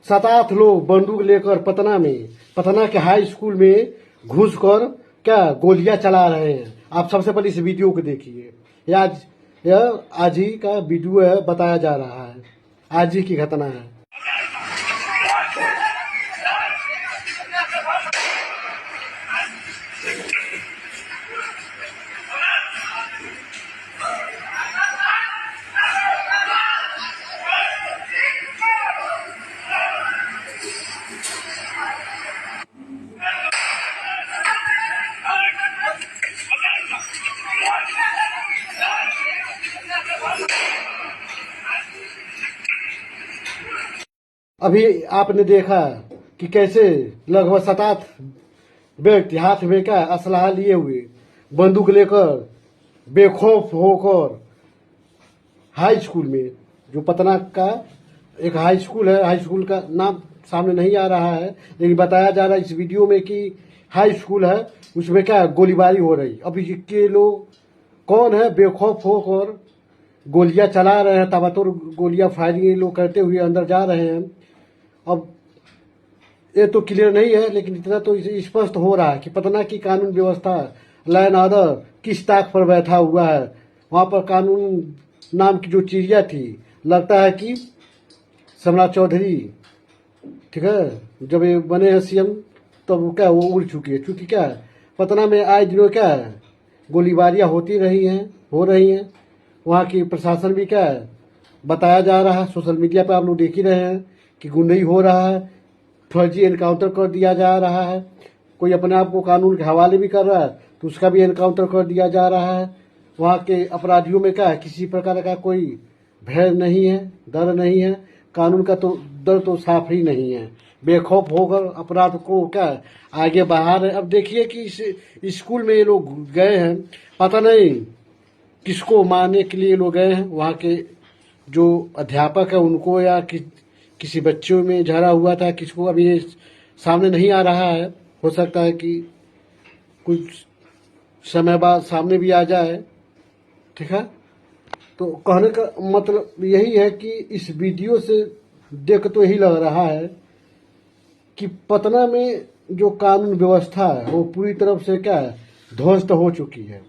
7-8 लोग बंदूक लेकर पटना के हाई स्कूल में घुसकर क्या गोलियां चला रहे हैं। आप सबसे पहले इस वीडियो को देखिए। यह आज ही का वीडियो है, बताया जा रहा है, आज ही की घटना है। अभी आपने देखा कि कैसे लगभग 7-8 व्यक्ति हाथ में क्या असलहा लिए हुए बंदूक लेकर बेखौफ होकर हाई स्कूल में, जो पटना का एक हाई स्कूल है, हाई स्कूल का नाम सामने नहीं आ रहा है लेकिन बताया जा रहा है इस वीडियो में कि हाई स्कूल है, उसमें क्या गोलीबारी हो रही। अभी ये लोग कौन है बेखौफ होकर गोलियां चला रहे हैं, ताबड़तोड़ गोलियां फायरिंग ये लोग करते हुए अंदर जा रहे हैं। अब ये तो क्लियर नहीं है लेकिन इतना तो स्पष्ट हो रहा है कि पटना की कानून व्यवस्था, लॉ एंड ऑर्डर किस ताक पर बैठा हुआ है। वहां पर कानून नाम की जो चिड़िया थी, लगता है कि सम्राट चौधरी, ठीक है, जब ये बने हैं सीएम तब क्या वो उड़ चुकी है। चूंकि क्या पटना में आए दिनों क्या गोलीबारियां होती रही हैं, हो रही हैं। वहाँ की प्रशासन भी क्या बताया जा रहा है, सोशल मीडिया पे आप लोग देख ही रहे हैं कि गुंडई हो रहा है, फर्जी एनकाउंटर कर दिया जा रहा है। कोई अपने आप को कानून के हवाले भी कर रहा है तो उसका भी एनकाउंटर कर दिया जा रहा है। वहाँ के अपराधियों में क्या किसी प्रकार का कोई भय नहीं है, डर नहीं है, कानून का तो डर तो साफ ही नहीं है। बेखौफ होकर अपराध को क्या आगे बढ़ा रहे। अब देखिए कि इस स्कूल में ये लोग गए हैं, पता नहीं किसको मारने के लिए लोग गए हैं। वहाँ के जो अध्यापक है उनको या किसी बच्चों में झरा हुआ था, किसको अभी ये सामने नहीं आ रहा है। हो सकता है कि कुछ समय बाद सामने भी आ जाए, ठीक है। तो कहने का मतलब यही है कि इस वीडियो से देख तो यही लग रहा है कि पटना में जो कानून व्यवस्था है वो पूरी तरफ से क्या है ध्वस्त हो चुकी है।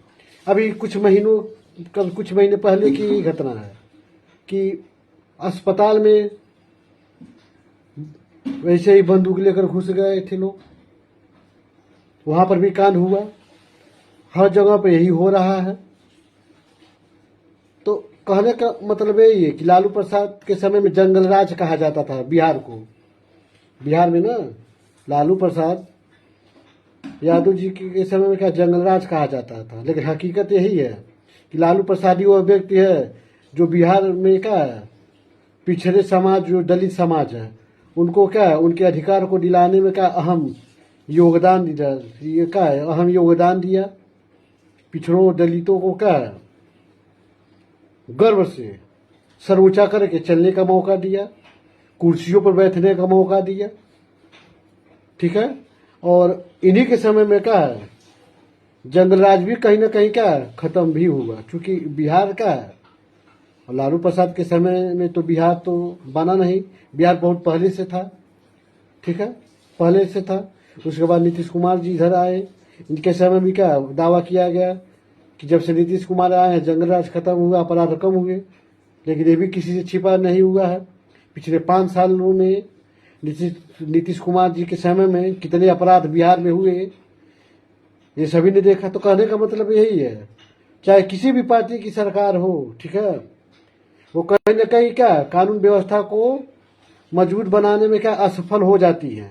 अभी कुछ महीने पहले की घटना है कि अस्पताल में वैसे ही बंदूक लेकर घुस गए थे लोग, वहां पर भी कांड हुआ। हर जगह पे यही हो रहा है। तो कहने का मतलब यही है कि लालू प्रसाद के समय में जंगल राज कहा जाता था बिहार को। बिहार में ना लालू प्रसाद यादव जी के समय में क्या जंगल राज कहा जाता था, लेकिन हकीकत यही है कि लालू प्रसाद ही वह व्यक्ति है जो बिहार में क्या पिछड़े समाज, जो दलित समाज है, उनको क्या उनके अधिकार को दिलाने में क्या अहम योगदान दिया। ये क्या है अहम योगदान दिया। पिछड़ों दलितों को क्या गर्व से सर ऊंचा करके चलने का मौका दिया, कुर्सियों पर बैठने का मौका दिया, ठीक है। और इन्हीं के समय में क्या जंगल राज भी कहीं ना कहीं क्या खत्म भी हुआ। क्योंकि बिहार का लालू प्रसाद के समय में तो बिहार तो बना नहीं, बिहार बहुत पहले से था, ठीक है, पहले से था। उसके बाद नीतीश कुमार जी इधर आए, इनके समय में क्या दावा किया गया कि जब से नीतीश कुमार आए हैं जंगल राज खत्म हुआ, अपराध कम हुए। लेकिन ये भी किसी से छिपा नहीं हुआ है। पिछले 5 सालों में नीतीश कुमार जी के समय में कितने अपराध बिहार में हुए ये सभी ने देखा। तो कहने का मतलब यही है, चाहे किसी भी पार्टी की सरकार हो, ठीक है, वो कहीं न कहीं क्या कानून व्यवस्था को मजबूत बनाने में क्या असफल हो जाती है।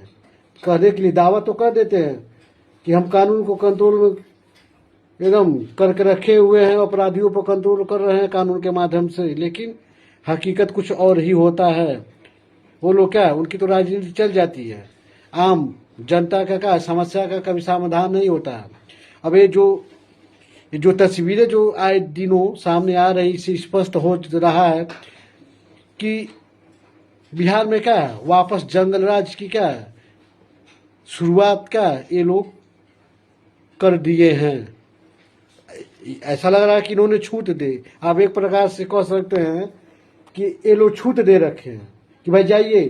कहने के लिए दावा तो कर देते हैं कि हम कानून को कंट्रोल में एकदम करके रखे हुए हैं, अपराधियों पर कंट्रोल कर रहे हैं कानून के माध्यम से, लेकिन हकीकत कुछ और ही होता है। वो लोग क्या उनकी तो राजनीति चल जाती है, आम जनता का क्या समस्या का कभी समाधान नहीं होता है। अब ये जो तस्वीरें जो आए दिनों सामने आ रही, इससे स्पष्ट हो रहा है कि बिहार में क्या वापस जंगल राज की क्या शुरुआत क्या ये लोग कर दिए हैं। ऐसा लग रहा है कि इन्होंने छूट दे, आप एक प्रकार से कह सकते हैं कि ये लोग छूट दे रखे हैं कि भाई जाइए,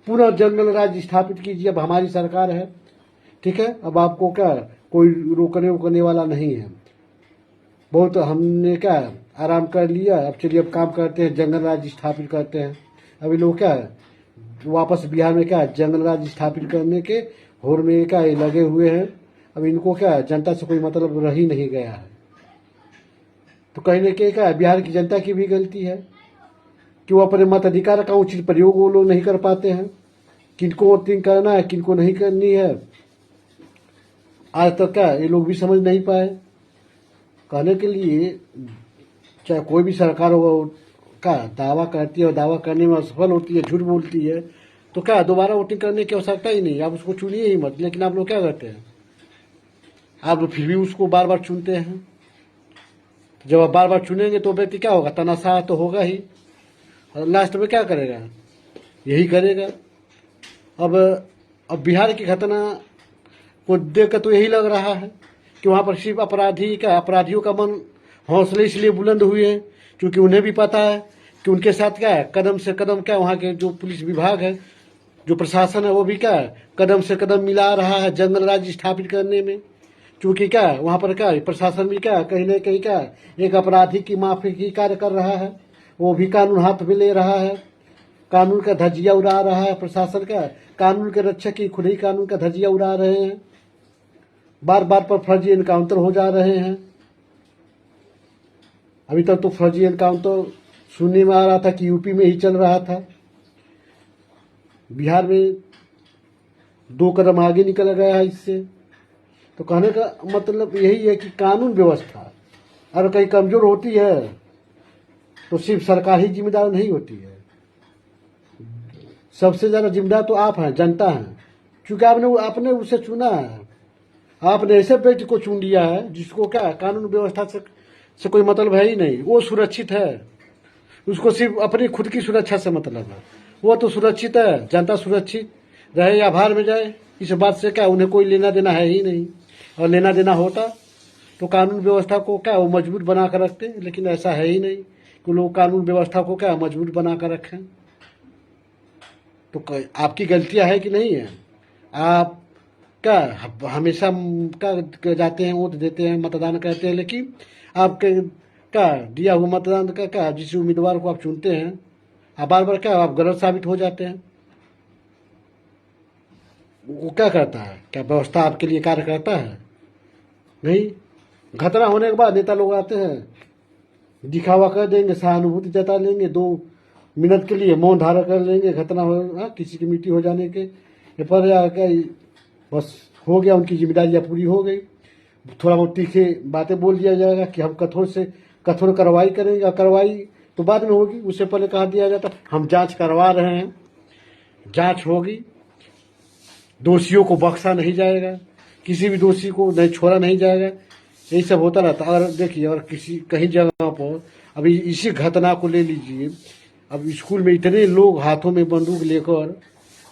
पुनः जंगल राज स्थापित कीजिए। अब हमारी सरकार है, ठीक है, अब आपको क्या कोई रोकने वाला नहीं है। बहुत हमने क्या आराम कर लिया, अब चलिए अब काम करते हैं, जंगल राज स्थापित करते हैं। अभी लोग क्या वापस बिहार में क्या जंगल राज स्थापित करने के होड़ में क्या लगे हुए हैं। अब इनको क्या जनता से कोई मतलब रह ही नहीं गया है। तो कहीं ना कहीं क्या बिहार की जनता की भी गलती है कि वो अपने मताधिकार का उचित प्रयोग वो लोग नहीं कर पाते हैं। किनको वोटिंग करना है, किनको नहीं करनी है, आज तक क्या ये लोग भी समझ नहीं पाए। कहने के लिए चाहे कोई भी सरकार हो का दावा करती है और दावा करने में असफल होती है, झूठ बोलती है, तो क्या दोबारा वोटिंग करने की आवश्यकता ही नहीं, आप उसको चुनिए ही मत। लेकिन आप लोग क्या करते हैं, आप लोग फिर भी उसको बार बार चुनते हैं। जब आप बार बार चुनेंगे तो व्यक्ति क्या होगा, तनाशाह तो होगा ही, और लास्ट में क्या करेगा, यही करेगा। अब बिहार की घटना को देख कर तो यही लग रहा है कि वहाँ पर सिर्फ अपराधियों का मन हौसले इसलिए बुलंद हुए हैं क्योंकि उन्हें भी पता है कि उनके साथ क्या है, कदम से कदम क्या वहाँ के जो पुलिस विभाग है, जो प्रशासन है, वो भी क्या है कदम से कदम मिला रहा है जंगल राज स्थापित करने में। क्योंकि क्या वहाँ पर क्या प्रशासन भी क्या कहीं न कहीं क्या एक अपराधी की माफी की कार्य कर रहा है, वो भी कानून हाथ में ले रहा है, कानून का धज्जिया उड़ा रहा है। प्रशासन का कानून के रक्षक ही खुद ही कानून का धज्जिया उड़ा रहे हैं, बार बार पर फर्जी एनकाउंटर हो जा रहे हैं। अभी तक तो फर्जी एनकाउंटर सुनने में आ रहा था कि यूपी में ही चल रहा था, बिहार में 2 कदम आगे निकल गया है इससे। तो कहने का मतलब यही है कि कानून व्यवस्था अगर कहीं कमजोर होती है तो सिर्फ सरकार ही जिम्मेदार नहीं होती है, सबसे ज्यादा जिम्मेदार तो आप हैं, जनता हैं। क्योंकि आपने उसे चुना है, आपने ऐसे व्यक्ति को चुन लिया है जिसको क्या कानून व्यवस्था से कोई मतलब है ही नहीं। वो सुरक्षित है, उसको सिर्फ अपनी खुद की सुरक्षा से मतलब है। वो तो सुरक्षित है, जनता सुरक्षित रहे या बाहर में जाए, इस बात से क्या उन्हें कोई लेना देना है ही नहीं। और लेना देना होता तो कानून व्यवस्था को क्या वो मजबूत बना कर रखते, लेकिन ऐसा है ही नहीं कि लोग कानून व्यवस्था को क्या मजबूत बना कर रखें। तो आपकी गलतियां है कि नहीं है, आप क्या हमेशा क्या जाते हैं, वोट देते हैं, मतदान करते हैं, लेकिन आपके क्या दिया हुआ मतदान का क्या जिस उम्मीदवार को आप चुनते हैं आप बार बार क्या आप गलत साबित हो जाते हैं। वो क्या करता है, क्या व्यवस्था आपके लिए कार्य करता है? नहीं। घटना होने के बाद नेता लोग आते हैं, दिखावा कर देंगे, सहानुभूति जता लेंगे, 2 मिनट के लिए मौन धारण कर लेंगे, घटना हो किसी की मृत्यु हो जाने के पर आकर बस हो गया, उनकी जिम्मेदारियां पूरी हो गई। थोड़ा बहुत तीखे बातें बोल दिया जाएगा कि हम कठोर से कठोर कार्रवाई करेंगे, और कार्रवाई तो बाद में होगी, उससे पहले कहा दिया जाता हम जांच करवा रहे हैं, जांच होगी, दोषियों को बख्शा नहीं जाएगा, किसी भी दोषी को नहीं छोड़ा नहीं जाएगा, यही सब होता रहता। अगर देखिए अगर किसी कहीं जगह पर अभी इसी घटना को ले लीजिए, अब स्कूल में इतने लोग हाथों में बंदूक लेकर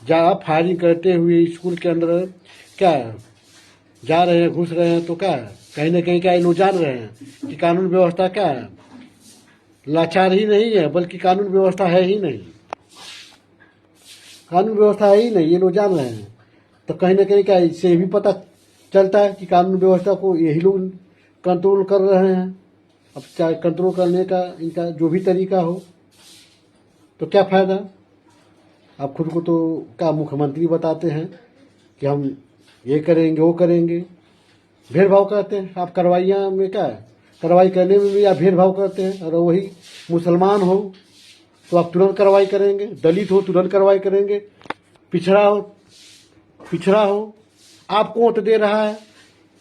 जा फायरिंग करते हुए स्कूल के अंदर क्या जा रहे हैं, घुस रहे हैं, तो क्या कहीं न कहीं क्या लोग जान रहे हैं कि कानून व्यवस्था क्या है, लाचार ही नहीं है बल्कि कानून व्यवस्था है ही नहीं, कानून व्यवस्था है ही नहीं, ये लोग जान रहे हैं। तो कहीं ना कहीं क्या इससे भी पता चलता है कि कानून व्यवस्था को यही लोग कंट्रोल कर रहे हैं। अब चाहे कंट्रोल करने का इनका जो भी तरीका हो तो क्या फायदा। आप खुद को तो क्या मुख्यमंत्री बताते हैं कि हम ये करेंगे वो करेंगे, भेदभाव करते हैं। आप कार्रवाइयाँ में क्या कार्रवाई करने में भी आप भेदभाव करते हैं। और वही मुसलमान हो तो आप तुरंत कार्रवाई करेंगे, दलित हो तुरंत कार्रवाई करेंगे, पिछड़ा हो आपको वोट दे रहा है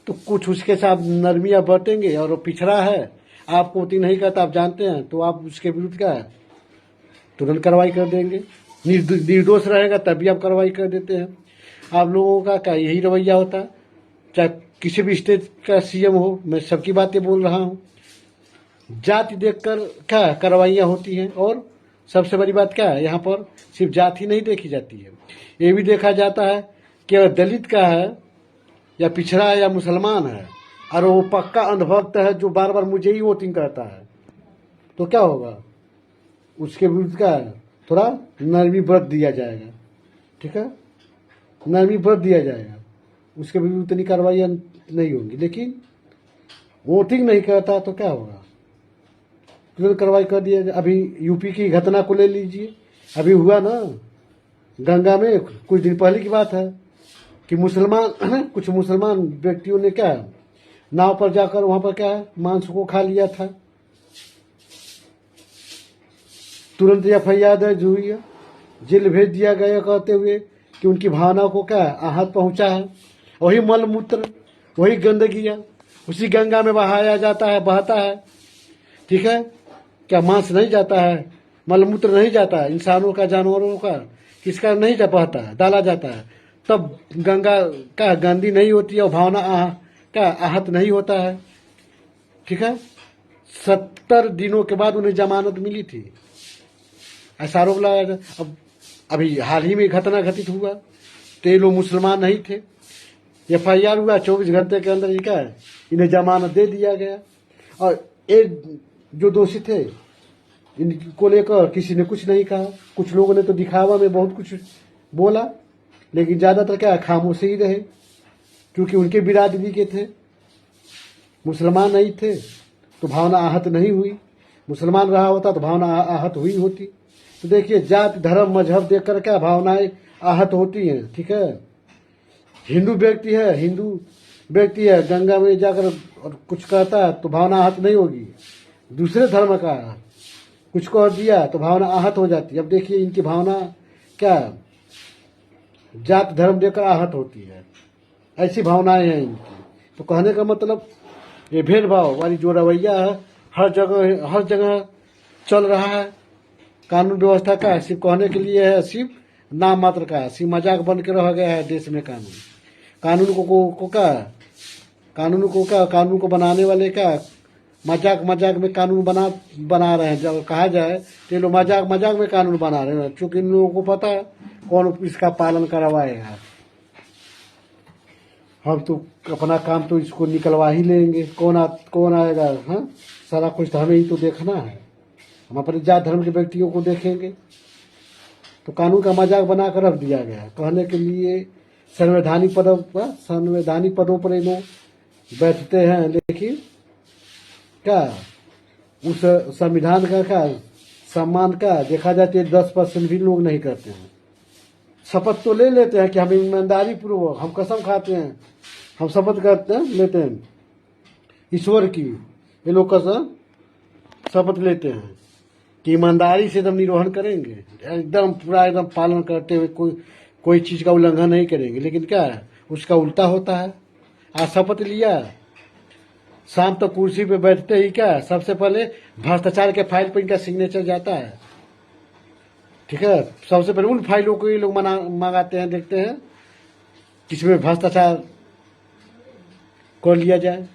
तो कुछ उसके साथ नरमियाँ बरतेंगे, और पिछड़ा है आपको वोटिंग नहीं करता आप जानते हैं तो आप उसके विरुद्ध क्या है तुरंत कार्रवाई कर देंगे। निर्दोष रहेगा तब भी आप कार्रवाई कर देते हैं। आप लोगों का क्या यही रवैया होता है, चाहे किसी भी स्टेट का सीएम हो, मैं सबकी बातें बोल रहा हूँ। जाति देखकर क्या कार्रवाइयाँ होती हैं, और सबसे बड़ी बात क्या है यहाँ पर सिर्फ जाति नहीं देखी जाती है, ये भी देखा जाता है कि अगर दलित का है या पिछड़ा है या मुसलमान है और वो पक्का अंधभक्त है जो बार बार मुझे ही वोटिंग करता है तो क्या होगा, उसके विरुद्ध का थोड़ा नरमी बरत दिया जाएगा। ठीक है, नरमी बरत दिया जाएगा, उसके भी उतनी कार्रवाई नहीं होंगी। लेकिन वोटिंग नहीं करता तो क्या होगा, तुरंत कार्रवाई कर दिया जाए। अभी यूपी की घटना को ले लीजिए, अभी हुआ ना गंगा में, कुछ दिन पहले की बात है कि मुसलमान कुछ मुसलमान व्यक्तियों ने क्या नाव पर जाकर वहां पर क्या मांस को खा लिया था। तुरंत एफआईआर दर्ज हुई है, जेल भेज दिया गया कहते हुए कि उनकी भावना को क्या आहत पहुंचा है। वही मल मूत्र, वही गंदगी है, उसी गंगा में बहाया जाता है, बहता है। ठीक है, क्या मांस नहीं जाता है, मलमूत्र नहीं जाता है, इंसानों का, जानवरों का, किसका नहीं जा बहता है, डाला जाता है, तब गंगा का गंदी नहीं होती है और भावना का आहत नहीं होता है। ठीक है, 70 दिनों के बाद उन्हें जमानत मिली थी, ऐसा आरोप लगाया। अब अभी हाल ही में घटना घटित हुआ तो ये लोग मुसलमान नहीं थे, एफआईआर हुआ, 24 घंटे के अंदर क्या है इन्हें जमानत दे दिया गया। और एक जो दोषी थे इनको लेकर किसी ने कुछ नहीं कहा। कुछ लोगों ने तो दिखावा में बहुत कुछ बोला, लेकिन ज्यादातर क्या खामोश ही रहे, क्योंकि उनके बिरादरी के थे, मुसलमान नहीं थे तो भावना आहत नहीं हुई। मुसलमान रहा होता तो भावना आहत हुई होती। तो देखिए, जात धर्म मजहब देखकर क्या भावनाएं आहत होती हैं। ठीक है, हिंदू व्यक्ति है गंगा में जाकर और कुछ कहता है तो भावना आहत नहीं होगी। दूसरे धर्म का कुछ कह दिया तो भावना आहत हो जाती है। अब देखिए, इनकी भावना क्या जात धर्म देकर आहत होती है, ऐसी भावनाएं हैं इनकी। तो कहने का मतलब ये भेदभाव वाली जो रवैया है हर जगह चल रहा है। कानून व्यवस्था का सिर्फ कहने के लिए है, सिर्फ नाम मात्र का, सिर्फ मजाक बन के रह गया है देश में। कानून को बनाने वाले का मजाक में कानून बना रहे हैं। जब कहा जाए तो ये लोग मजाक में कानून बना रहे हैं, चूंकि इन लोगों को पता है कौन इसका पालन करवाएगा। हम तो अपना काम तो इसको निकलवा ही लेंगे, कौन आएगा। हाँ, सारा कुछ तो हमें ही तो देखना है, हम अपने जात धर्म के व्यक्तियों को देखेंगे। तो कानून का मजाक बनाकर रख दिया गया कहने के लिए। संवैधानिक पदों पर ये लोग बैठते हैं, लेकिन क्या उस संविधान का सम्मान का देखा जाए तो 10% भी लोग नहीं करते हैं। शपथ तो ले लेते हैं कि हम ईमानदारी पूर्वक, हम कसम खाते हैं, हम शपथ करते हैं, लेते हैं ईश्वर की, ये लोग कसम शपथ लेते हैं कि ईमानदारी से एकदम निर्वहन करेंगे, एकदम पूरा एकदम पालन करते हुए कोई चीज का उल्लंघन नहीं करेंगे। लेकिन क्या है उसका उल्टा होता है। आज शपथ लिया, शाम तक कुर्सी पे बैठते ही क्या सबसे पहले भ्रष्टाचार के फाइल पर इनका सिग्नेचर जाता है। ठीक है, सबसे पहले उन फाइलों को ये लोग मंगाते हैं, देखते हैं किसमें भ्रष्टाचार कर लिया जाए।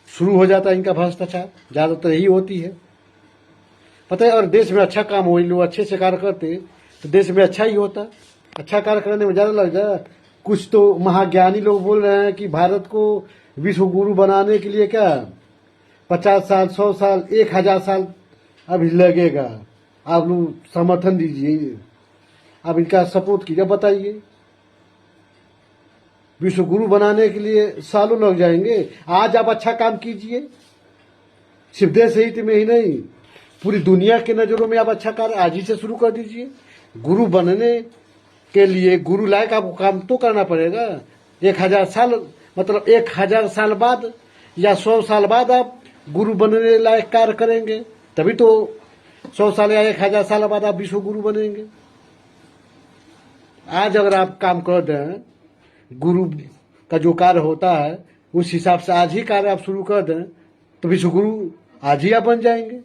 शुरू हो जाता है इनका भ्रष्टाचार, ज्यादातर यही होती है, पता है। और देश में अच्छा काम हो, लोग अच्छे से कार्य करते तो देश में अच्छा ही होता। अच्छा कार्य करने में ज्यादा लग जाए। कुछ तो महाज्ञानी लोग बोल रहे हैं कि भारत को विश्व गुरु बनाने के लिए क्या 50 साल, 100 साल, 1000 साल अभी लगेगा। आप लोग समर्थन दीजिए, आप इनका सपोर्ट कीजिए। बताइए, विश्व गुरु बनाने के लिए सालों लग जाएंगे। आज आप अच्छा काम कीजिए, सिर्फ देश हित में ही नहीं, पूरी दुनिया के नजरों में आप अच्छा कार्य आज ही से शुरू कर दीजिए। गुरु बनने के लिए गुरु लायक आपको काम तो करना पड़ेगा। 1000 साल मतलब 1000 साल बाद या 100 साल बाद आप गुरु बनने लायक कार्य करेंगे, तभी तो 100 साल या 1000 साल बाद आप विश्व गुरु बनेंगे। आज अगर आप काम कर दें, गुरु का जो कार्य होता है उस हिसाब से आज ही कार्य आप शुरू कर दें तो विश्व गुरु आज ही आप बन जाएंगे।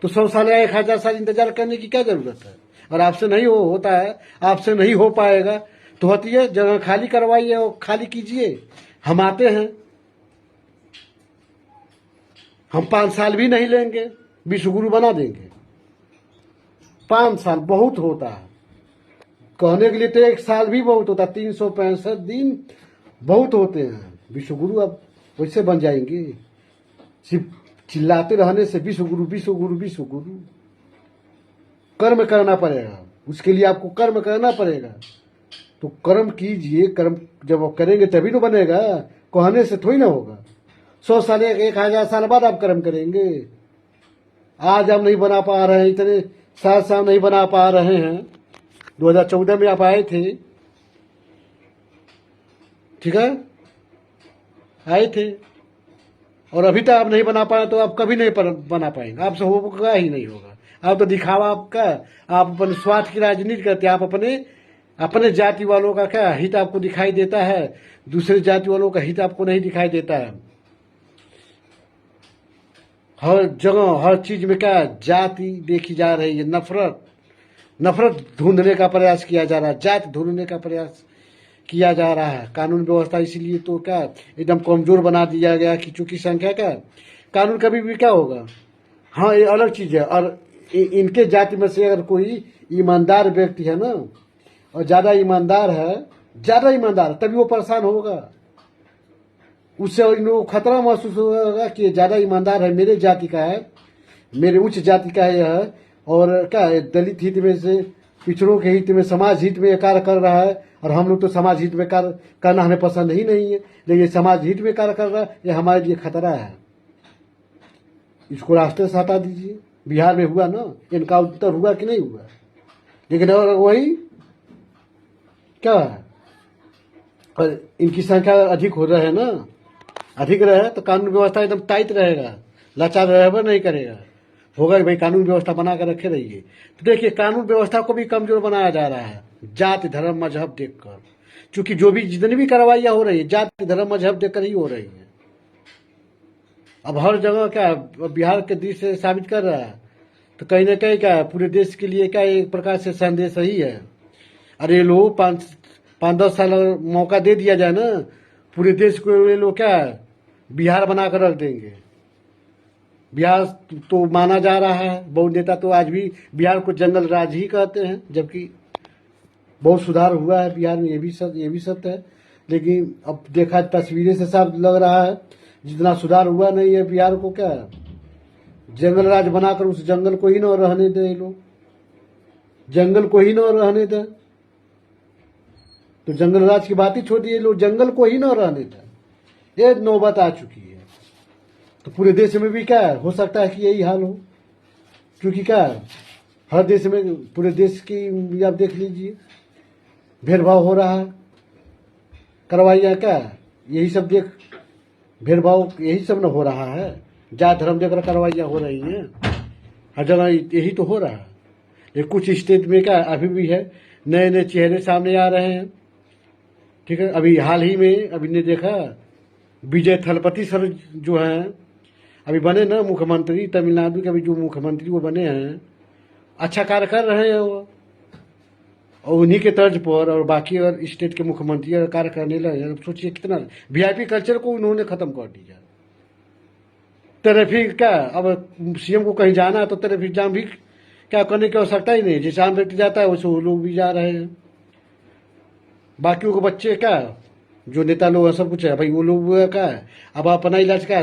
तो 100 साल या 1000 साल इंतजार करने की क्या जरूरत है। और आपसे नहीं होता है, आपसे नहीं हो पाएगा तो होती है जगह खाली करवाइए और खाली कीजिए। हम आते हैं, हम 5 साल भी नहीं लेंगे, विश्व गुरु बना देंगे। 5 साल बहुत होता है, कहने के लिए तो 1 साल भी बहुत होता है, 365 दिन बहुत होते हैं। विश्व गुरु अब वैसे बन जाएंगे। सिर्फ चिल्लाते रहने से विश्व गुरु विश्व गुरु विश्व गुरु, कर्म करना पड़ेगा, उसके लिए आपको कर्म करना पड़ेगा। तो कर्म कीजिए, कर्म जब आप करेंगे तभी तो बनेगा, कहने से थोड़ी ना होगा। 100 साल 1000 साल बाद आप कर्म करेंगे। आज आप नहीं बना पा रहे हैं, इतने साल नहीं बना पा रहे हैं। 2014 में आप आए थे, ठीक है, आए थे, और अभी तक आप नहीं बना पाए तो आप कभी नहीं बना पाएंगे, आपसे होगा ही नहीं होगा। आप तो दिखावा आपका, आप अपने स्वार्थ की राजनीति करते हैं। आप अपने जाति वालों का क्या हित आपको दिखाई देता है, दूसरे जाति वालों का हित आपको नहीं दिखाई देता है। हर जगह हर चीज में क्या जाति देखी जा रही है, नफरत ढूंढने का प्रयास किया जा रहा है, जाति ढूंढने का प्रयास किया जा रहा है। कानून व्यवस्था इसीलिए तो क्या एकदम कमजोर बना दिया गया कि चूंकि संख्या क्या, कानून कभी भी क्या होगा। हाँ, ये अलग चीज है। और इनके जाति में से अगर कोई ईमानदार व्यक्ति है ना, और ज्यादा ईमानदार है तभी वो परेशान होगा। उससे इनको खतरा महसूस होगा कि ज्यादा ईमानदार है, मेरे जाति का है, मेरे उच्च जाति का है यह, और क्या दलित हित में से, पिछड़ों के हित में, समाज हित में कार्य कर रहा है। और हम लोग तो समाज हित में कार्य करना हमें पसंद ही नहीं है, लेकिन समाज हित में कार्य कर रहा है, ये हमारे लिए खतरा है। इसको रास्ते से हटा दीजिए। बिहार में हुआ ना, इनका उत्तर हुआ कि नहीं हुआ, लेकिन अगर वही क्या है, और इनकी संख्या अधिक हो रहा है ना, अधिक रहे तो कानून व्यवस्था एकदम टाइट रहेगा, लाचार रहबर नहीं करेगा, होगा भाई कानून व्यवस्था बना कर रखे रहिए। तो देखिए, कानून व्यवस्था को भी कमजोर बनाया जा रहा है जाति धर्म मजहब देखकर, क्योंकि जो भी जितनी भी कार्रवाइयां हो रही है जाति धर्म मजहब देखकर ही हो रही है। अब हर जगह क्या बिहार के दृश्य से साबित कर रहा है, तो कहीं ना कहीं क्या पूरे देश के लिए क्या एक प्रकार से संदेश ही है। अरे लोग 5-10 साल मौका दे दिया जाए ना, पूरे देश को ये लोग क्या बिहार बनाकर रख देंगे। बिहार तो माना जा रहा है, बहुत नेता तो आज भी बिहार को जंगल राज ही कहते हैं, जबकि बहुत सुधार हुआ है बिहार में, ये भी सत्य है। लेकिन अब देखा तस्वीरें से साफ लग रहा है जितना सुधार हुआ नहीं है। बिहार को क्या जंगल राज बनाकर उस जंगल को ही न रहने दे लोग, जंगल को ही न रहने दे, तो जंगल राज की बात ही छोड़िए, लोग जंगल को ही न रहने दे। ये नौबत आ चुकी है। तो पूरे देश में भी क्या हो सकता है कि यही हाल हो, क्योंकि क्या हर देश में, पूरे देश की आप देख लीजिए, भेदभाव हो रहा है, कार्रवाइयाँ क्या यही सब देख, भेदभाव यही सब न हो रहा है, जात धर्म देखकर कार्रवाइयाँ हो रही हैं हर जगह, यही तो हो रहा है। ये कुछ स्टेट में क्या अभी भी है, नए नए चेहरे सामने आ रहे हैं, ठीक है। अभी हाल ही में अभी ने देखा विजय थलपति सर जो हैं अभी बने ना मुख्यमंत्री, तमिलनाडु के अभी जो मुख्यमंत्री वो बने हैं, अच्छा कार्य कर रहे हैं वो, और उन्हीं के तर्ज पर और बाकी और स्टेट के मुख्यमंत्री अगर कार्य करने लगे, सोचिए कितना वीआईपी कल्चर को उन्होंने खत्म कर दिया। ट्रैफिक क्या, अब सीएम को कहीं जाना है तो ट्रैफिक जाम भी क्या करने की आवश्यकता ही नहीं, जैसे आम व्यक्ति जाता है वैसे वो लोग भी जा रहे हैं। बाकियों के बच्चे क्या जो नेता लोग हैं सब कुछ है भाई, वो लोग क्या है अब अपना इलाज क्या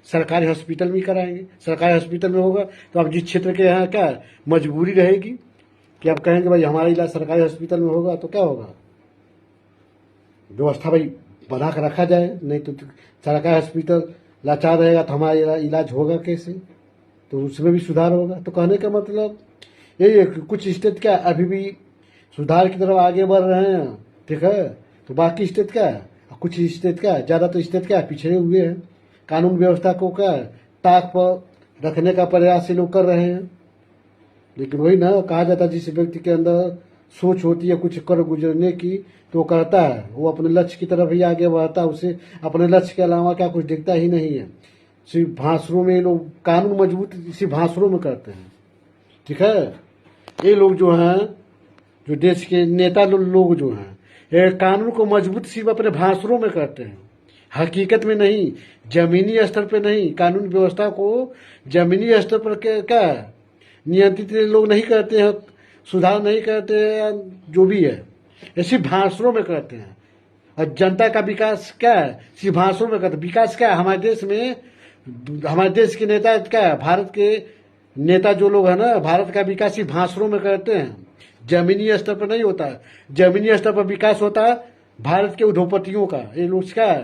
सरकारी हॉस्पिटल में कराएंगे। सरकारी हॉस्पिटल में होगा तो अब जिस क्षेत्र के यहाँ क्या मजबूरी रहेगी कि आप कहेंगे भाई हमारा इलाज सरकारी हॉस्पिटल में होगा, तो क्या होगा, व्यवस्था भाई बना कर रखा जाए, नहीं तो सरकारी हॉस्पिटल लाचार रहेगा तो हमारा इलाज होगा कैसे, तो उसमें भी सुधार होगा। तो कहने का मतलब यही है कि कुछ स्टेट क्या अभी भी सुधार की तरफ आगे बढ़ रहे हैं, ठीक है, तो बाकी स्टेट क्या है, कुछ स्टेट क्या है, ज़्यादा तो स्टेट क्या पिछड़े हुए हैं। कानून व्यवस्था को क्या ताक पर रखने का प्रयास ये लोग कर रहे हैं, लेकिन वही ना कहा जाता है जिस व्यक्ति के अंदर सोच होती है कुछ कर गुजरने की तो वो करता है, वो अपने लक्ष्य की तरफ ही आगे बढ़ता है, उसे अपने लक्ष्य के अलावा क्या कुछ दिखता ही नहीं है। सिर्फ भाषणों में लोग कानून मजबूत सिर्फ भाषणों में करते हैं, ठीक है। ये लोग जो हैं, जो देश के नेता लोग जो हैं, ये कानून को मजबूत सिर्फ अपने भाषणों में करते हैं, हकीकत में नहीं, जमीनी स्तर पे नहीं। कानून व्यवस्था को जमीनी स्तर पर क्या नियंत्रित लोग नहीं करते हैं, सुधार नहीं करते हैं, जो भी है ये सिर्फ भाषणों में करते हैं। और जनता का विकास क्या है, सिर्फ भाषणों में करते हैं। विकास क्या है हमारे देश में, हमारे देश के नेता क्या है, भारत के नेता जो लोग हैं ना, भारत का विकास सिर्फ भाषणों में करते हैं। जमीनी स्तर पर नहीं होता है। जमीनी स्तर पर विकास होता है भारत के उद्योगपतियों का। ये लोग क्या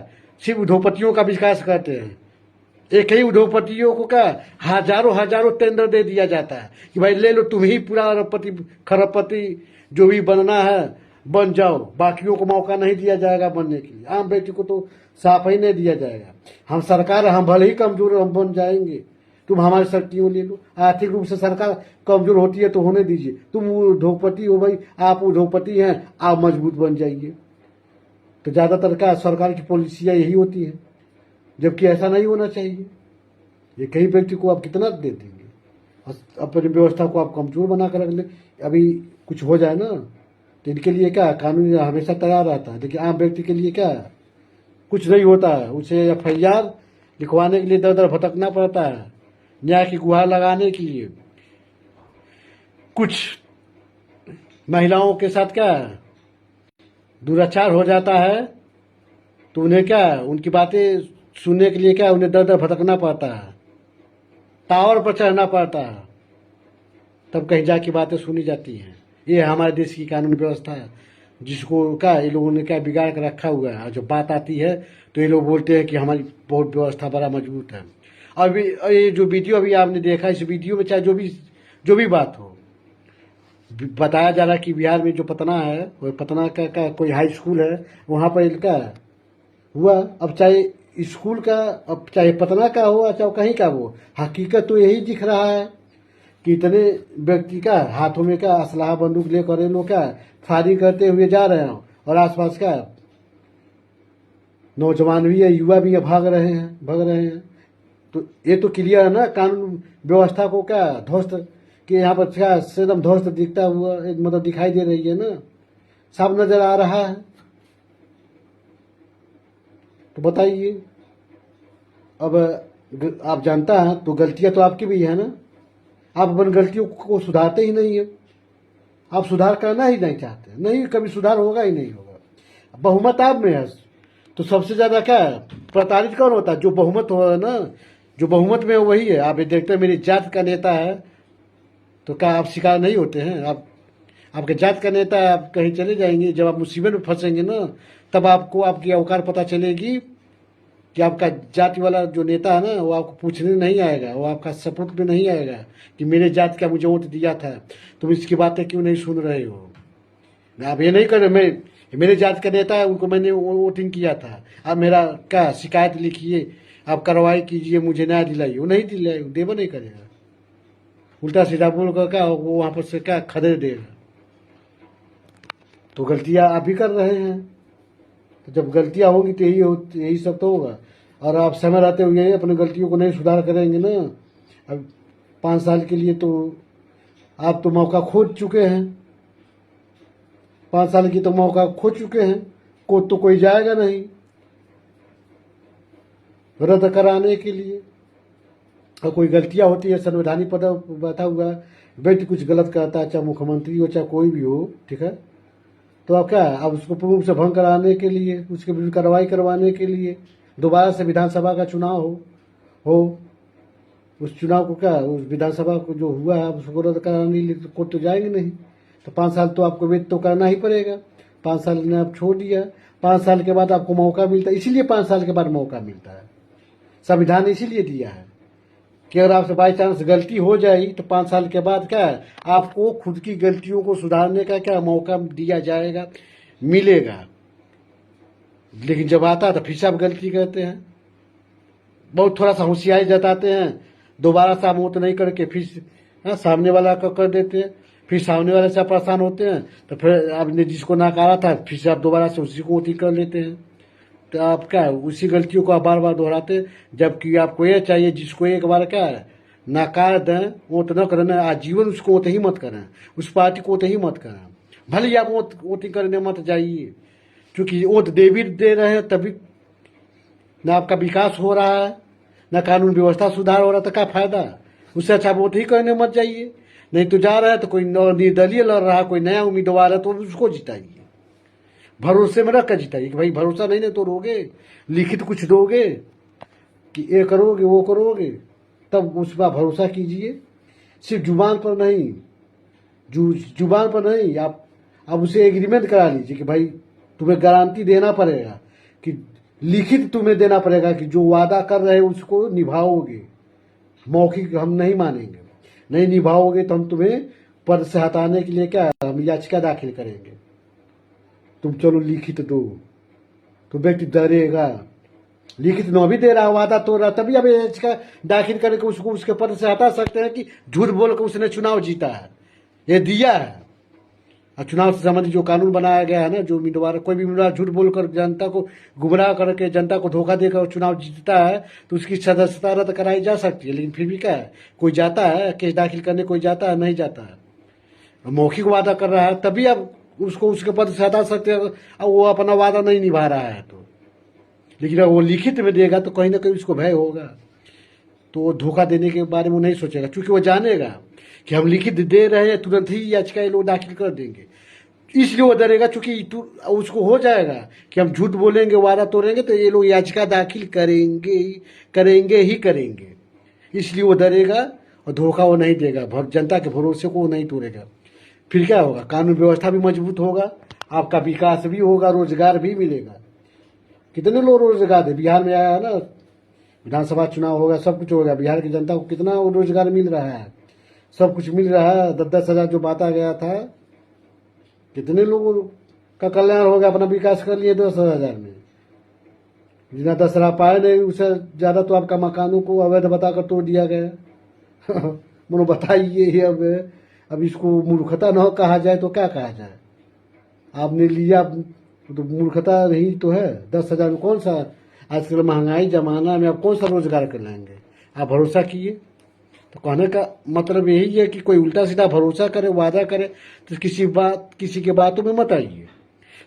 सिर्फ उद्योगपतियों का विकास करते हैं। एक ही उद्योगपतियों को क्या हजारों हजारों टेंडर दे दिया जाता है कि भाई ले लो, तुम ही पूरा अरबपति खरबपति जो भी बनना है बन जाओ, बाकियों को मौका नहीं दिया जाएगा बनने के लिए। आम व्यक्ति को तो साफ ही नहीं दिया जाएगा। हम सरकार, हम भले ही कमजोर हम बन जाएंगे, तुम हमारी शक्तियों ले लो। आर्थिक रूप से सरकार कमजोर होती है तो होने दीजिए, तुम उद्योगपति हो भाई, आप उद्योगपति हैं, आप मजबूत बन जाइए। तो ज्यादातर क्या सरकार की पॉलिसियां यही होती है, जबकि ऐसा नहीं होना चाहिए। ये कई व्यक्ति को आप कितना दे देंगे, अपनी व्यवस्था को आप कमजोर बना कर रख ले। अभी कुछ हो जाए ना तो इनके लिए क्या कानून हमेशा तैयार रहता है, लेकिन आम व्यक्ति के लिए क्या कुछ नहीं होता है। उसे FIR लिखवाने के लिए दर दर भटकना पड़ता है, न्याय की गुहार लगाने के लिए। कुछ महिलाओं के साथ क्या दुराचार हो जाता है तो उन्हें क्या उनकी बातें सुनने के लिए क्या उन्हें दर दर भटकना पड़ता है, टावर पर चढ़ना पड़ता है, तब कहीं जाके बातें सुनी जाती हैं। ये हमारे देश की कानून व्यवस्था है, जिसको क्या ये लोगों ने क्या बिगाड़ कर रखा हुआ है। और जब बात आती है तो ये लोग बोलते हैं कि हमारी बहुत व्यवस्था बड़ा मजबूत है। और ये जो वीडियो अभी आपने देखा, इस वीडियो में चाहे जो भी बात हो, बताया जा रहा है कि बिहार में जो पटना है, वो पटना का कोई हाई स्कूल है, वहाँ पर इनका हुआ। अब चाहे स्कूल का, अब चाहे पटना का हो चाहे कहीं का हो, हकीकत तो यही दिख रहा है कि इतने व्यक्ति का हाथों में क्या असलाह बंदूक लेकर ये लोग क्या फायरिंग करते हुए जा रहे हैं, और आसपास का नौजवान भी है, युवा भी है, भाग रहे हैं। तो ये तो क्लियर है ना, कानून व्यवस्था को क्या ध्वस्त कि यहाँ पर क्या एकदम ध्वस्त दिखता हुआ मतलब दिखाई दे रही है ना, साफ नजर आ रहा है। तो बताइए, अब आप जानता है तो गलतियां तो आपकी भी है ना, आप अपन गलतियों को सुधारते ही नहीं है, आप सुधार करना ही नहीं चाहते, नहीं कभी सुधार होगा ही नहीं होगा। बहुमत आप में है तो सबसे ज्यादा क्या प्रताड़ित कौन होता है, जो बहुमत हो ना, जो बहुमत में वही है। आप ये देखते हैं मेरी जात का नेता है तो क्या आप शिकार नहीं होते हैं? आपके जात का नेता है, आप कहीं चले जाएंगे, जब आप मुसीबत में फंसेंगे ना तब आपको आपकी औकात पता चलेगी कि आपका जाति वाला जो नेता है ना वो आपको पूछने नहीं आएगा, वो आपका सपोर्ट में नहीं आएगा कि मेरे जात का मुझे वोट दिया था, तुम इसकी बातें क्यों नहीं सुन रहे हो। आप ये नहीं कर रहे, मैं मेरे जात का नेता है, उनको मैंने वोटिंग किया था, आप मेरा क्या शिकायत लिखिए, आप कार्रवाई कीजिए, मुझे न्याय दिलाइए। वो नहीं दिलाए, देवा नहीं करेगा, उल्टा सीधा बोल कर क्या वो वहां पर से क्या खदेड़ देगा। तो गलतियां आप भी कर रहे हैं, तो जब गलतियां होंगी तो यही सब तो होगा। और आप समय रहते हुए अपनी गलतियों को नहीं सुधार करेंगे ना, अब 5 साल के लिए तो आप तो मौका खो चुके हैं, 5 साल की तो मौका खो चुके हैं, तो कोई जाएगा नहीं रद्द कराने के लिए। और कोई गलतियां होती है, संवैधानिक पद बैठा हुआ व्यक्ति कुछ गलत करता है, चाहे मुख्यमंत्री हो चाहे कोई भी हो, ठीक है, तो आप क्या अब उसको पूर्ण रूप से भंग कराने के लिए, उसके विरुद्ध कार्रवाई करवाने के लिए दोबारा से विधानसभा का चुनाव हो उस चुनाव को क्या उस विधानसभा को जो हुआ है उसको रद्द कराने के लिए कोर्ट तो जाएंगे नहीं। तो 5 साल तो आपको वेट तो करना ही पड़ेगा। 5 साल ने आप छोड़ दिया, 5 साल के बाद आपको मौका मिलता है, इसीलिए 5 साल के बाद मौका मिलता है, संविधान इसीलिए दिया है कि अगर आपसे बाई चांस गलती हो जाए तो 5 साल के बाद क्या आपको खुद की गलतियों को सुधारने का क्या मौका दिया जाएगा, मिलेगा। लेकिन जब आता है तो फिर से आप गलती करते हैं, बहुत थोड़ा सा होशियारी जताते हैं, दोबारा से आप वो तो नहीं करके फिर सामने वाला को कर देते हैं, फिर सामने वाले से आप परेशान होते हैं, तो फिर आपने जिसको नकारा था फिर से आप दोबारा से उसी को उठी कर लेते हैं। तो आप क्या उसी गलतियों को आप बार बार दोहराते हैं, जबकि आपको ये चाहिए जिसको एक बार क्या नकार दें वो तो न करें, आजीवन उसको वोट ही मत करें, उस पार्टी को वोट ही मत करें, भले ही आप वोटिंग करने मत जाइए, क्योंकि वोट दे भी दे रहे हैं तभी न आपका विकास हो रहा है न कानून व्यवस्था सुधार हो रहा, तो क्या फायदा। उससे अच्छा वोट ही करने मत जाइए। नहीं तो जा रहा है तो कोई निर्दलीय लड़ रहा है, कोई नया उम्मीदवार है तो उसको जिताइए, भरोसे में रख कर जिताइए कि भाई भरोसा नहीं तो रोगे, लिखित कुछ दोगे कि ये करोगे वो करोगे, तब उस पर भरोसा कीजिए, सिर्फ जुबान पर नहीं। जुबान पर नहीं, आप उसे एग्रीमेंट करा लीजिए कि भाई तुम्हें गारंटी देना पड़ेगा, कि लिखित तुम्हें देना पड़ेगा कि जो वादा कर रहे हो उसको निभाओगे। मौखिक हम नहीं मानेंगे, नहीं निभाओगे तो हम तुम्हें पद से हटाने के लिए क्या हम याचिका दाखिल करेंगे। तुम चलो लिखित दो, तो व्यक्ति डरेगा। लिखित न भी दे रहा, वादा तोड़ रहा, तभी अब याचिका दाखिल करके उसको उसके पद से हटा सकते हैं कि झूठ बोल कर उसने चुनाव जीता है, ये दिया है। और चुनाव से संबंधित जो कानून बनाया गया है ना, जो उम्मीदवार कोई भी उम्मीदवार झूठ बोलकर जनता को गुमराह करके जनता को धोखा देकर चुनाव जीतता है तो उसकी सदस्यता रद्द कराई जा सकती है। लेकिन फिर भी क्या है, कोई जाता है केस दाखिल करने, कोई जाता है नहीं जाता है। मौखिक वादा कर रहा है तभी अब उसको उसके पद से हटा सकते हैं, अब वो अपना वादा नहीं निभा रहा है तो। लेकिन अगर वो लिखित में देगा तो कहीं ना कहीं उसको भय होगा, तो वो धोखा देने के बारे में वो नहीं सोचेगा, क्योंकि वो जानेगा कि हम लिखित दे रहे हैं, तुरंत ही याचिका ये लोग दाखिल कर देंगे। इसलिए वो डरेगा, चूंकि उसको हो जाएगा कि हम झूठ बोलेंगे, वादा तोड़ेंगे तो ये लोग याचिका दाखिल करेंगे ही करेंगे। इसलिए वो डरेगा और धोखा वो नहीं देगा, जनता के भरोसे को वो नहीं तोड़ेगा। फिर क्या होगा, कानून व्यवस्था भी मजबूत होगा, आपका विकास भी होगा, रोजगार भी मिलेगा। कितने लोग रोजगार दे, बिहार में आया है ना, विधानसभा चुनाव होगा, सब कुछ होगा, बिहार की जनता को कितना रोजगार मिल रहा है, सब कुछ मिल रहा है। 10-10 हजार जो बांटा गया था, कितने लोगों का कल्याण हो गया, अपना विकास कर लिए 10,000 में। जितना 10 लाख पाए नहीं, उससे ज्यादा तो आपका मकानों को अवैध बताकर तोड़ दिया गया। मनो बताइए, अब इसको मूर्खता न कहा जाए तो क्या कहा जाए। आपने लिया तो मूर्खता नहीं तो है। 10,000 में कौन सा, आजकल महंगाई जमाना में आप कौन सा रोजगार कर लेंगे। आप भरोसा किए, तो कहने का मतलब यही है कि कोई उल्टा सीधा भरोसा करे, वादा करे तो किसी के बातों में मत आइए,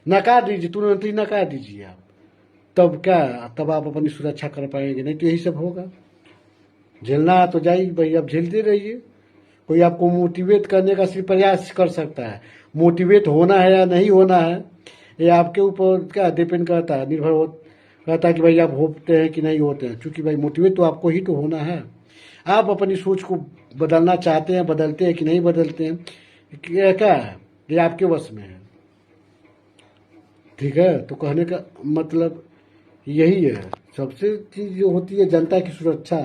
नकार दीजिए, तुरंत ही नकार दीजिए आप। तब क्या, तब आप अपनी सुरक्षा कर पाएंगे, नहीं तो यही सब होगा। झेलना है तो जाइए भाई, आप झेलते रहिए। कोई आपको मोटिवेट करने का सिर्फ प्रयास कर सकता है, मोटिवेट होना है या नहीं होना है ये आपके ऊपर क्या डिपेंड करता है, निर्भर करता है कि भाई आप होते हैं कि नहीं होते हैं। क्योंकि भाई मोटिवेट तो आपको ही तो होना है। आप अपनी सोच को बदलना चाहते हैं, बदलते हैं कि नहीं बदलते हैं, क्या है ये आपके वश में है। ठीक है, तो कहने का मतलब यही है, सबसे चीज जो होती है जनता की सुरक्षा।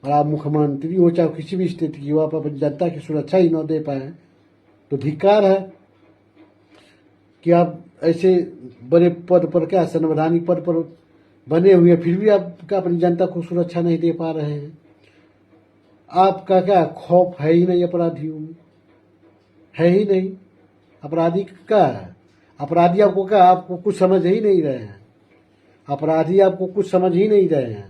और आप मुख्यमंत्री हो चाहे किसी भी स्टेट की हो, आप अपनी जनता की सुरक्षा ही न दे पाए तो धिक्कार है कि आप ऐसे बड़े पद पर, क्या संवैधानिक पद पर बने हुए, फिर भी आप क्या अपनी जनता को सुरक्षा नहीं दे पा रहे हैं। आपका क्या खौफ है ही नहीं अपराधियों में, है ही नहीं। अपराधी क्या है, अपराधी आपको क्या, आपको कुछ समझ ही नहीं रहे हैं। अपराधी आपको कुछ समझ ही नहीं रहे हैं,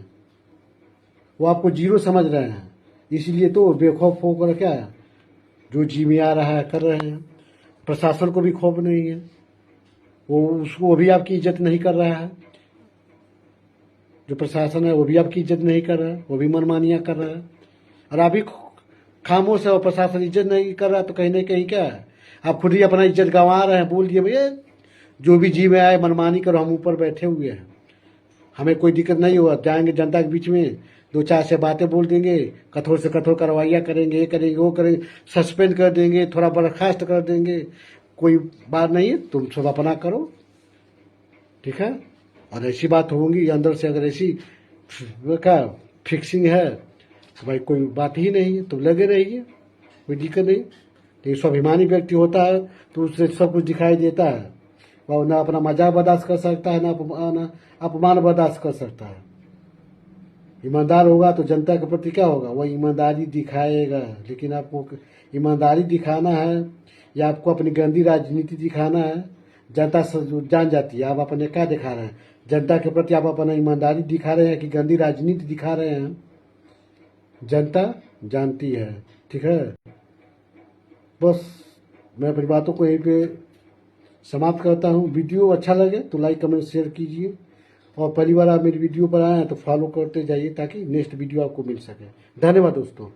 वो आपको जीरो समझ रहे हैं। इसलिए तो बेखौफ होकर क्या जो जी में आ रहा है कर रहे हैं। प्रशासन को भी खौफ नहीं है, वो भी आपकी इज्जत नहीं कर रहा है। जो प्रशासन है वो भी आपकी इज्जत नहीं कर रहा है, वो भी मनमानियां कर रहा है। और आप भी खामोश है और प्रशासन इज्जत नहीं कर रहा, तो कहीं ना कहीं क्या है, आप खुद ही अपना इज्जत गंवा रहे हैं। बोल दिए भैया जो भी जी में आए मनमानी करो, हम ऊपर बैठे हुए हैं, हमें कोई दिक्कत नहीं हुआ। जाएंगे जनता के बीच में, 2-4 से बातें बोल देंगे, कठोर से कठोर कार्रवाइयाँ करेंगे, ये करेंगे वो करेंगे, सस्पेंड कर देंगे, थोड़ा बर्खास्त कर देंगे, कोई बात नहीं है, तुम सब अपना करो। ठीक है, और ऐसी बात होंगी अंदर से, अगर ऐसी क्या फिक्सिंग है तो भाई कोई बात ही नहीं है, तो लगे रहिए, कोई दिक्कत नहीं। लेकिन स्वाभिमानी व्यक्ति होता है तो उससे सब कुछ दिखाई देता है। वह ना अपना मजाक बर्दाश्त कर सकता है, ना अपमान बर्दाश्त कर सकता है। ईमानदार होगा तो जनता के प्रति क्या होगा, वह ईमानदारी दिखाएगा। लेकिन आपको ईमानदारी दिखाना है या आपको अपनी गंदी राजनीति दिखाना है, जनता जान जाती है आप अपने क्या दिखा रहे हैं। जनता के प्रति आप अपना ईमानदारी दिखा रहे हैं कि गंदी राजनीति दिखा रहे हैं, जनता जानती है। ठीक है, बस मैं अपनी बातों को यहीं पे समाप्त करता हूँ। वीडियो अच्छा लगे तो लाइक कमेंट शेयर कीजिए, और पहली बार आप मेरी वीडियो पर आए हैं तो फॉलो करते जाइए ताकि नेक्स्ट वीडियो आपको मिल सके। धन्यवाद दोस्तों।